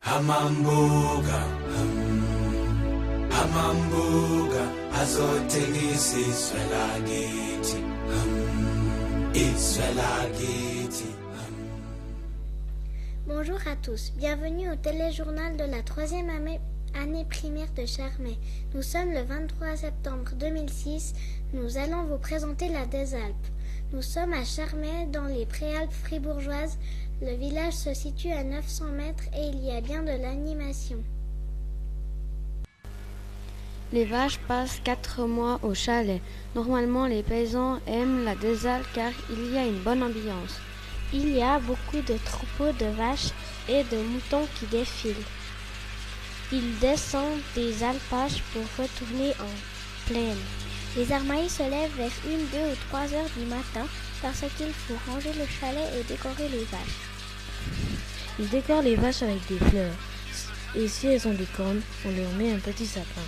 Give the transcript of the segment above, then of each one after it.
Hamambuga, Hamambuga, azothengisa izwe lakithi, izwe lakithi. Bonjour à tous, bienvenue au téléjournal de la 3e année primaire de Charmey. Nous sommes le 23 septembre 2006, nous allons vous présenter la des Alpes. Nous sommes à Charmey, dans les Préalpes fribourgeoises. Le village se situe à 900 mètres et il y a bien de l'animation. Les vaches passent 4 mois au chalet. Normalement, les paysans aiment la des Alpes car il y a une bonne ambiance. Il y a beaucoup de troupeaux de vaches et de moutons qui défilent. Ils descendent des alpages pour retourner en plaine. Les armailles se lèvent vers 1, 2 ou 3 heures du matin parce qu'il faut ranger le chalet et décorer les vaches. Ils décorent les vaches avec des fleurs. Et si elles ont des cornes, on leur met un petit sapin.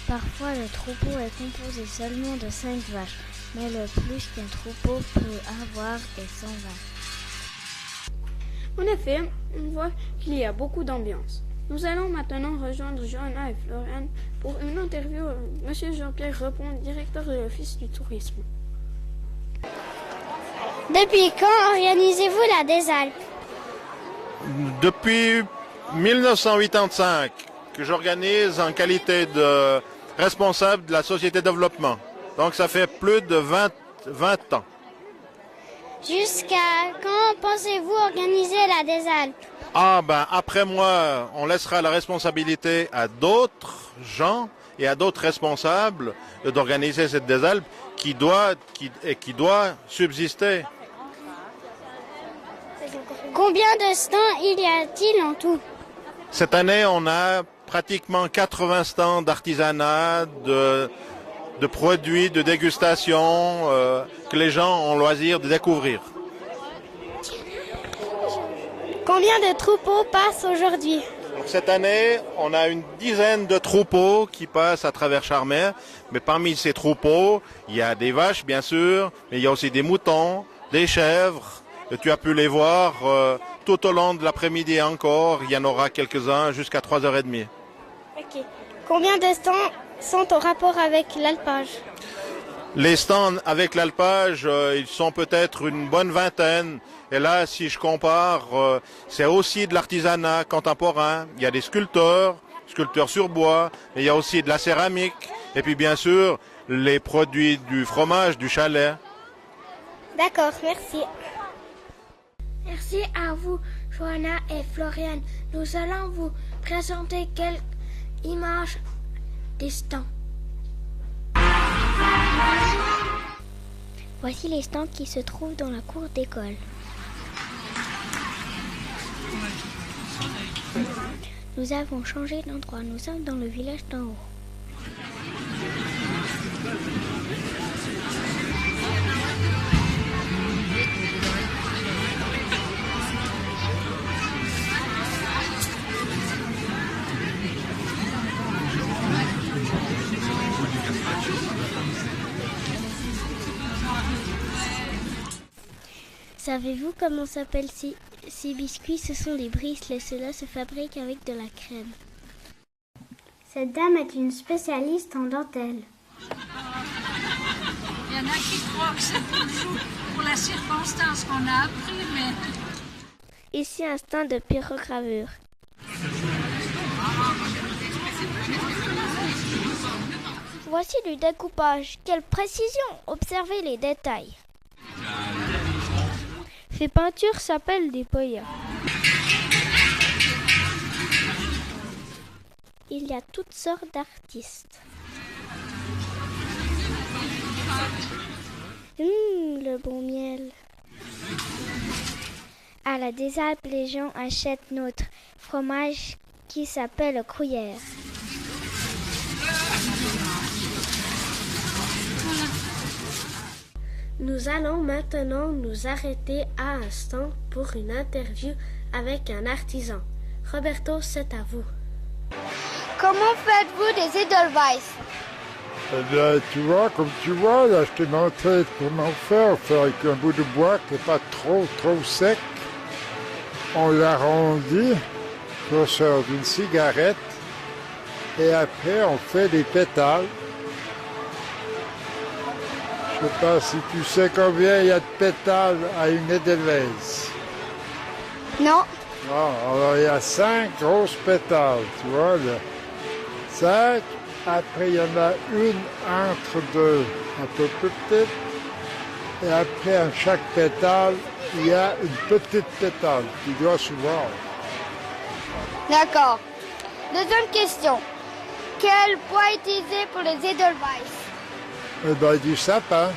Parfois, le troupeau est composé seulement de 5 vaches, mais le plus qu'un troupeau peut avoir est 100 vaches. En effet, on voit qu'il y a beaucoup d'ambiance. Nous allons maintenant rejoindre Johanna et Florian pour une interview. Monsieur Jean-Pierre Repon, directeur de l'Office du tourisme. Depuis quand organisez-vous la des Alpes? Depuis 1985 que j'organise en qualité de responsable de la société de développement. Donc ça fait plus de 20 ans. Jusqu'à quand pensez-vous organiser la des Alpes? Après moi, on laissera la responsabilité à d'autres gens et à d'autres responsables d'organiser cette des Alpes qui doit subsister. Combien de stands y a-t-il en tout? Cette année, on a pratiquement 80 stands d'artisanat, de produits, de dégustation que les gens ont loisir de découvrir. Combien de troupeaux passent aujourd'hui? Cette année, on a une dizaine de troupeaux qui passent à travers Charmey. Mais parmi ces troupeaux, il y a des vaches, bien sûr, mais il y a aussi des moutons, des chèvres. Et tu as pu les voir tout au long de l'après-midi encore. Il y en aura quelques-uns jusqu'à 3h30. Ok. Combien de stands sont en rapport avec l'alpage? Les stands avec l'alpage, ils sont peut-être une bonne vingtaine. Et là, si je compare, c'est aussi de l'artisanat contemporain. Il y a des sculpteurs sur bois, et il y a aussi de la céramique. Et puis bien sûr, les produits du fromage, du chalet. D'accord, merci. Merci à vous, Johanna et Florian. Nous allons vous présenter quelques images des stands. Voici les stands qui se trouvent dans la cour d'école. Nous avons changé d'endroit. Nous sommes dans le village d'en haut. Savez-vous comment s'appellent ces biscuits? Ce sont des bricelets. Cela se fabrique avec de la crème. Cette dame est une spécialiste en dentelle. Il y en a qui croient que c'est toujours pour la circonstance qu'on a appris, mais... Ici, un stand de pyrogravure. Voici du découpage. Quelle précision! Observez les détails. Ces peintures s'appellent des poyas. Il y a toutes sortes d'artistes. Le bon miel. À la des Alpes, les gens achètent notre fromage qui s'appelle gruyère. Nous allons maintenant nous arrêter à un stand pour une interview avec un artisan. Roberto, c'est à vous. Comment faites-vous des Edelweiss? Eh bien, tu vois, comme tu vois, là, je t'ai montré comment faire avec un bout de bois qui n'est pas trop sec. On l'arrondit grosseur d'une cigarette. Et après, on fait des pétales. Je ne sais pas si tu sais combien il y a de pétales à une Edelweiss. Non. Non, alors il y a 5 grosses pétales, tu vois, là. 5. Après, il y en a une entre deux, un peu plus petite. Et après, à chaque pétale, il y a une petite pétale. Tu dois se voir. D'accord. Deuxième question. Quel bois utiliser pour les Edelweiss? Eh bien, du sapin.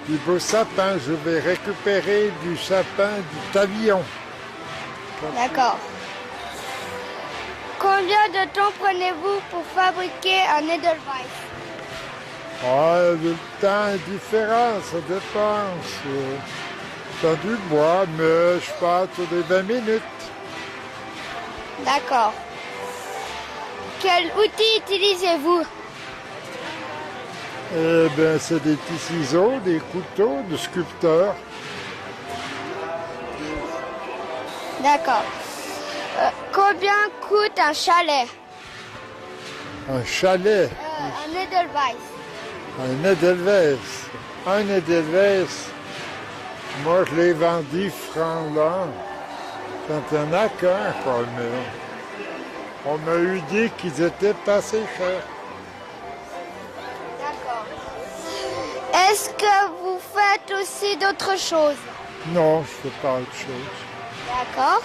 Du beau sapin. Je vais récupérer du sapin du pavillon. D'accord. Combien de temps prenez-vous pour fabriquer un Edelweiss? Le temps est différent, ça dépend. C'est du bois, mais je pars tous les 20 minutes. D'accord. Quel outil utilisez-vous? Eh bien, c'est des petits ciseaux, des couteaux de sculpteur. D'accord. Combien coûte un chalet? Un chalet, Un Edelweiss. un Edelweiss. Un Edelweiss, moi je l'ai vendu 10 francs là. Quand il n'y en a qu'un, quoi, mais on m'a eu dit qu'ils étaient pas assez chers. D'accord. Est-ce que vous faites aussi d'autres choses? Non, je ne fais pas autre chose. D'accord.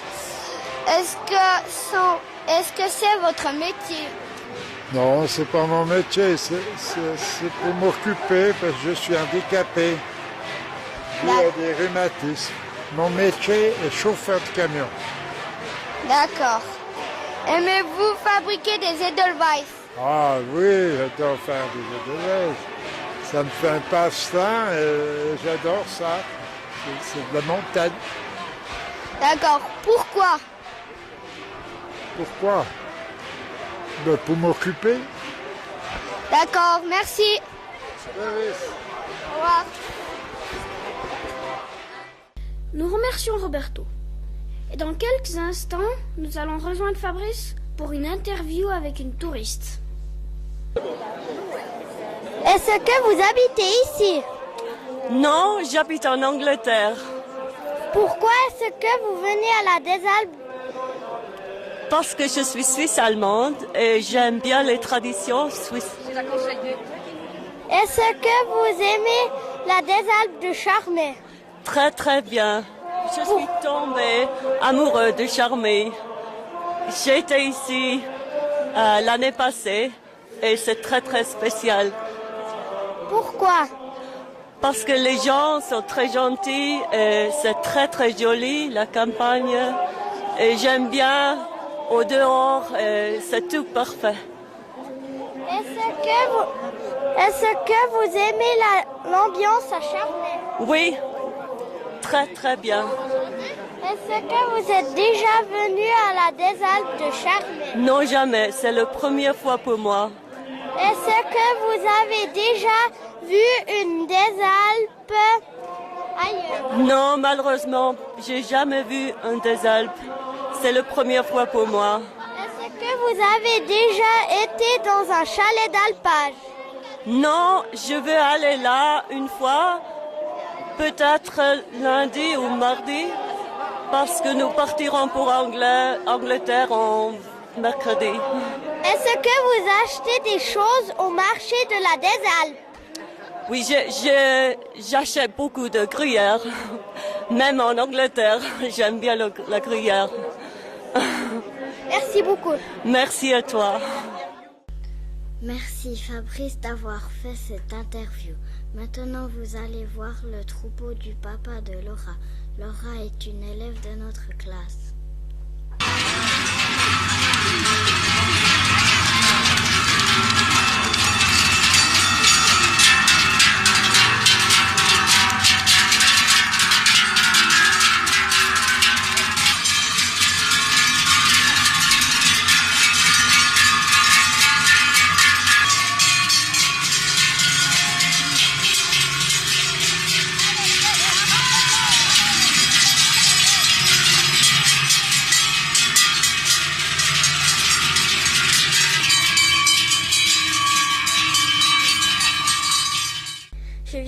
Est-ce que c'est votre métier? Non, c'est pas mon métier, c'est pour m'occuper parce que je suis handicapé. J'ai des rhumatismes. Mon métier est chauffeur de camion. D'accord. Aimez-vous fabriquer des Edelweiss? Ah oui, j'adore faire des Edelweiss. Ça me fait un passe-temps et j'adore ça. C'est de la montagne. D'accord. Pourquoi? Pourquoi? Ben, pour m'occuper. D'accord, merci. Au revoir. Nous remercions Roberto. Et dans quelques instants, nous allons rejoindre Fabrice pour une interview avec une touriste. Est-ce que vous habitez ici? Non, j'habite en Angleterre. Pourquoi est-ce que vous venez à la des Alpes? Parce que je suis suisse-allemande et j'aime bien les traditions suisses. Est-ce que vous aimez la des Alpes de Charmey? Très très bien. Je suis tombée amoureuse de Charmey. J'étais ici l'année passée et c'est très très spécial. Pourquoi? Parce que les gens sont très gentils et c'est très très joli la campagne. Et j'aime bien au dehors, c'est tout parfait. Est-ce que vous aimez l'ambiance à Charmey? Oui, très très bien. Est-ce que vous êtes déjà venu à la des Alpes de Charmey? Non, jamais. C'est la première fois pour moi. Est-ce que vous avez déjà vu une des Alpes ailleurs? Non, malheureusement, j'ai jamais vu un des Alpes. C'est la première fois pour moi. Est-ce que vous avez déjà été dans un chalet d'alpage? Non, je veux aller là une fois, peut-être lundi ou mardi, parce que nous partirons pour Angleterre en mercredi. Est-ce que vous achetez des choses au marché de la des Alpes? Oui, j'achète beaucoup de gruyère. Même en Angleterre, j'aime bien la gruyère. Merci beaucoup. Merci à toi. Merci Fabrice d'avoir fait cette interview. Maintenant, vous allez voir le troupeau du papa de Laura. Laura est une élève de notre classe.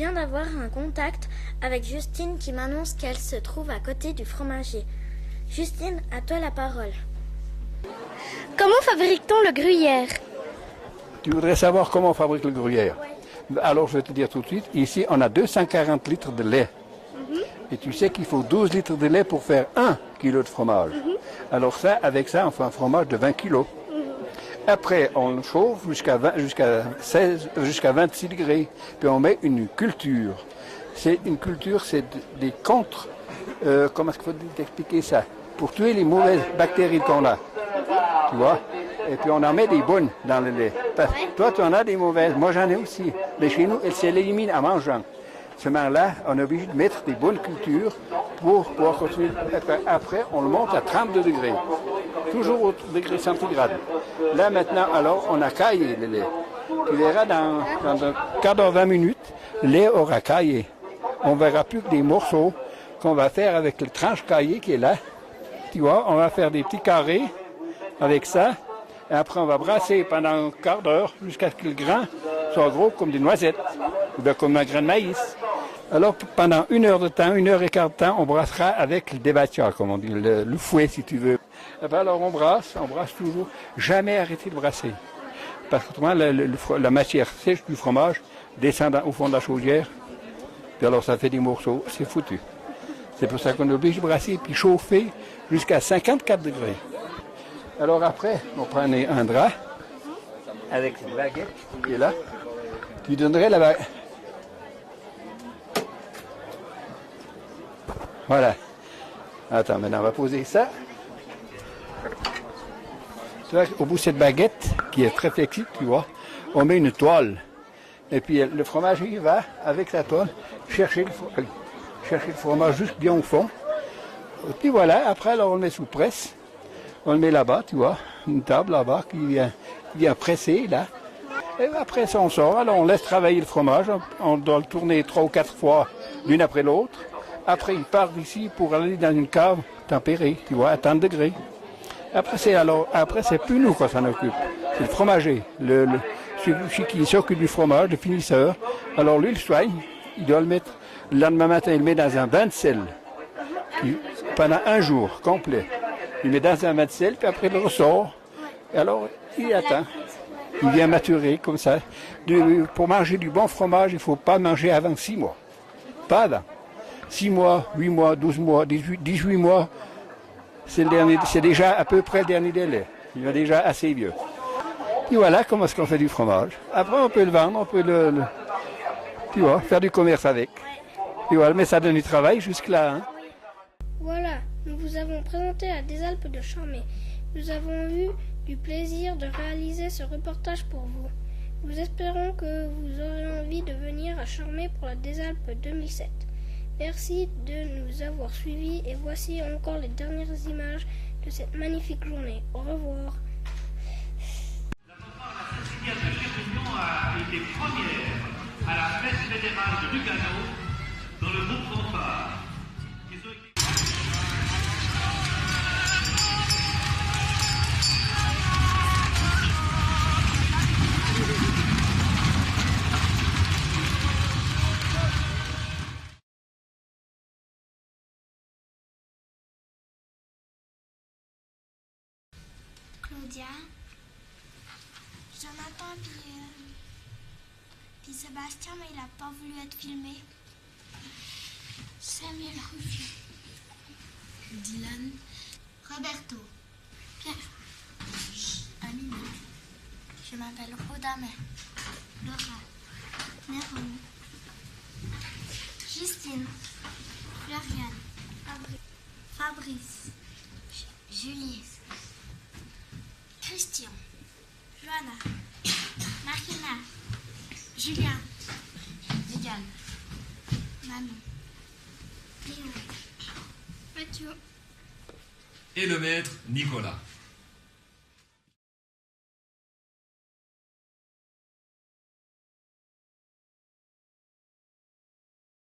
viens d'avoir un contact avec Justine qui m'annonce qu'elle se trouve à côté du fromager. Justine, à toi la parole. Comment fabrique-t-on le gruyère? Tu voudrais savoir comment on fabrique le gruyère? Alors je vais te dire tout de suite, ici on a 240 litres de lait. Et tu sais qu'il faut 12 litres de lait pour faire 1 kilo de fromage. Alors ça, avec ça, on fait un fromage de 20 kilos. Après, on le chauffe jusqu'à 26 degrés. Puis on met une culture. Une culture, c'est des contre... comment est-ce qu'il faut t'expliquer ça? Pour tuer les mauvaises bactéries qu'on a. Tu vois? Et puis on en met des bonnes dans le lait. Toi, tu en as des mauvaises. Moi, j'en ai aussi. Mais chez nous, elles s'éliminent en mangeant. Seulement-là, on est obligé de mettre des bonnes cultures pour pouvoir continuer. Après, on le monte à 32 degrés. Toujours au degré centigrade. Là, maintenant, alors, on a caillé le lait. Tu verras dans un quart d'heure, 20 minutes, le lait aura caillé. On ne verra plus que des morceaux qu'on va faire avec le tranche caillé qui est là. Tu vois, on va faire des petits carrés avec ça. Et après, on va brasser pendant un quart d'heure jusqu'à ce que le grain soit gros comme des noisettes ou bien comme un grain de maïs. Alors, pendant 1 heure de temps, 1 heure et quart de temps, on brassera avec le débattia, comme on dit, le fouet, si tu veux. Et bien, alors, on brasse toujours. Jamais arrêter de brasser. Parce que autrement, la matière sèche du fromage descend au fond de la chaudière. Puis alors, ça fait des morceaux. C'est foutu. C'est pour ça qu'on est obligé de brasser puis chauffer jusqu'à 54 degrés. Alors après, on prenait un drap avec cette baguette qui est là. Tu donnerais la baguette. Voilà. Attends, maintenant on va poser ça. Tu vois, au bout de cette baguette, qui est très flexible, tu vois, on met une toile. Et puis le fromage, il va, avec la toile, chercher le fromage juste bien au fond. Et puis voilà, après, alors on le met sous presse. On le met là-bas, tu vois, une table là-bas qui vient presser, là. Et après ça, on sort, alors on laisse travailler le fromage. On doit le tourner 3 ou 4 fois, l'une après l'autre. Après, il part d'ici pour aller dans une cave tempérée, tu vois, à tant de degrés. Après, c'est plus nous qu'on s'en occupe. C'est le fromager, celui qui s'occupe du fromage, le finisseur. Alors lui, il soigne, il doit le mettre, le lendemain matin, il le met dans un bain de sel. Pendant 1 jour complet. Il met dans un bain de sel, puis après, il le ressort. Et alors, il attend. Il vient maturer comme ça. Pour manger du bon fromage, il ne faut pas manger avant 6 mois. Pas avant. 6 mois, 8 mois, 12 mois, 18 mois, c'est déjà à peu près le dernier délai. Il est déjà assez vieux. Et voilà comment est-ce qu'on fait du fromage. Après, on peut le vendre, on peut tu vois, faire du commerce avec. Et voilà, mais ça donne du travail jusque-là. Hein. Voilà, nous vous avons présenté la Désalpe de Charmey. Nous avons eu du plaisir de réaliser ce reportage pour vous. Nous espérons que vous aurez envie de venir à Charmey pour la Désalpe 2007. Merci de nous avoir suivis et voici encore les dernières images de cette magnifique journée. Au revoir. La 7e réunion a été première à la fête fédérale de Lugano dans le groupe Fanfare. Claudia, Jonathan puis Sébastien, mais il n'a pas voulu être filmé. Samuel Rufus, Dylan, Roberto, Pierre, Amina, je m'appelle Rodama, Laura, Néron, Justine, Floriane, Fabrice, Julie, Christian, Joanna, Marina, Julien, Viviane, Manon, Léo, Mathieu et le maître Nicolas.